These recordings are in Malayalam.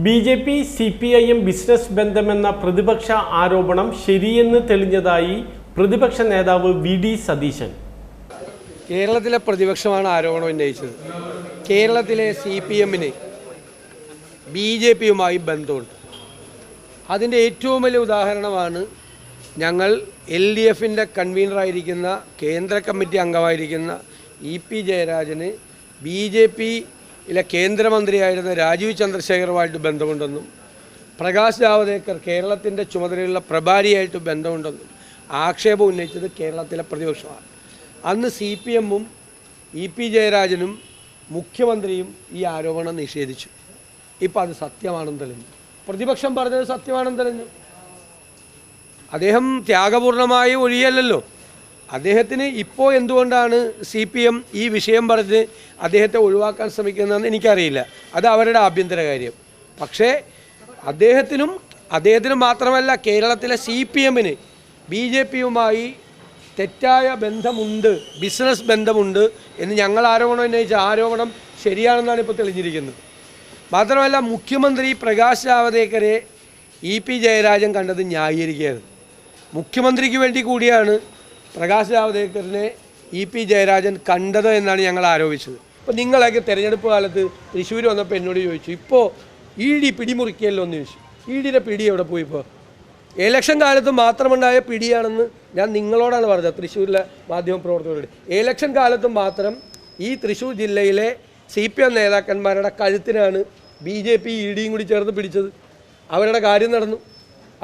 ബി.ജെ.പി. സി.പി.ഐ.എം ബിസിനസ് ബന്ധമെന്ന പ്രതിപക്ഷ ആരോപണം ശരിയെന്ന് തെളിഞ്ഞതായി പ്രതിപക്ഷ നേതാവ് വി.ഡി. സതീശൻ. കേരളത്തിലെ പ്രതിപക്ഷമാണ് ആരോപണം ഉന്നയിച്ചത്. കേരളത്തിലെ സി.പി.എമ്മിന് ബി.ജെ.പിയുമായി ബന്ധമുണ്ട്. അതിൻ്റെ ഏറ്റവും വലിയ ഉദാഹരണമാണ് ഞങ്ങൾ LDFിൻ്റെ കൺവീനറായിരിക്കുന്ന കേന്ദ്ര കമ്മിറ്റി അംഗമായിരിക്കുന്ന ഇ.പി. ജയരാജന് ബി.ജെ.പിയിലെ കേന്ദ്രമന്ത്രിയായിരുന്ന രാജീവ് ചന്ദ്രശേഖറുമായിട്ട് ബന്ധമുണ്ടെന്നും പ്രകാശ് ജാവദേക്കർ കേരളത്തിൻ്റെ ചുമതലയുള്ള പ്രഭാരിയായിട്ട് ബന്ധമുണ്ടെന്നും ആക്ഷേപം ഉന്നയിച്ചത് കേരളത്തിലെ പ്രതിപക്ഷമാണ്. അന്ന് CPMഉം ഇ.പി. ജയരാജനും മുഖ്യമന്ത്രിയും ഈ ആരോപണം നിഷേധിച്ചു. ഇപ്പോൾ അത് സത്യമാണെന്ന് തെളിഞ്ഞു. പ്രതിപക്ഷം പറഞ്ഞത് സത്യമാണെന്ന് തെളിഞ്ഞു. അദ്ദേഹം ത്യാഗപൂർണമായി ഒഴിയല്ലോ. അദ്ദേഹത്തിന് ഇപ്പോൾ എന്തുകൊണ്ടാണ് CPM ഈ വിഷയം പറഞ്ഞ് അദ്ദേഹത്തെ ഒഴിവാക്കാൻ ശ്രമിക്കുന്നതെന്ന് എനിക്കറിയില്ല. അത് അവരുടെ ആഭ്യന്തര കാര്യം. പക്ഷേ അദ്ദേഹത്തിനും മാത്രമല്ല കേരളത്തിലെ CPMന് ബി.ജെ.പിയുമായി തെറ്റായ ബന്ധമുണ്ട്, ബിസിനസ് ബന്ധമുണ്ട് എന്ന് ഞങ്ങൾ ആരോപണം ഉന്നയിച്ച ആരോപണം ശരിയാണെന്നാണ് ഇപ്പോൾ തെളിഞ്ഞിരിക്കുന്നത്. മാത്രമല്ല മുഖ്യമന്ത്രി പ്രകാശ് ജാവദേക്കറെ ഇ.പി. ജയരാജൻ കണ്ടത് ന്യായീകരിക്കുകയാണ്. മുഖ്യമന്ത്രിക്ക് വേണ്ടി കൂടിയാണ് പ്രകാശ് ജാവദേക്കറിനെ ഇ.പി. ജയരാജൻ കണ്ടത് എന്നാണ് ഞങ്ങൾ ആരോപിച്ചത്. അപ്പോൾ നിങ്ങളൊക്കെ തെരഞ്ഞെടുപ്പ് കാലത്ത് തൃശ്ശൂർ വന്നപ്പോൾ എന്നോട് ചോദിച്ചു, ഇപ്പോൾ ED പിടിമുറിക്കുകയല്ലോ എന്ന് ചോദിച്ചു. EDയുടെ പിടി എവിടെ പോയി? ഇപ്പോൾ ഇലക്ഷൻ കാലത്ത് മാത്രമുണ്ടായ പിടിയാണെന്ന് ഞാൻ നിങ്ങളോടാണ് പറഞ്ഞത്, തൃശ്ശൂരിലെ മാധ്യമപ്രവർത്തകരോട്. ഇലക്ഷൻ കാലത്ത് മാത്രം ഈ തൃശ്ശൂർ ജില്ലയിലെ CPM നേതാക്കന്മാരുടെ കഴുത്തിനാണ് ബി.ജെ.പി. EDയും കൂടി ചേർന്ന് പിടിച്ചത്. അവരുടെ കാര്യം നടന്നു,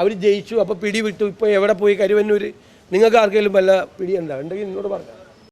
അവർ ജയിച്ചു, അപ്പോൾ പിടി വിട്ടു. ഇപ്പോൾ എവിടെ പോയി? കരുവന്നൂർ. നിങ്ങൾക്ക് ആർക്കെങ്കിലും വല്ല പിടിയുണ്ടോ? ഉണ്ടെങ്കിൽ എന്നോട് പറഞ്ഞു.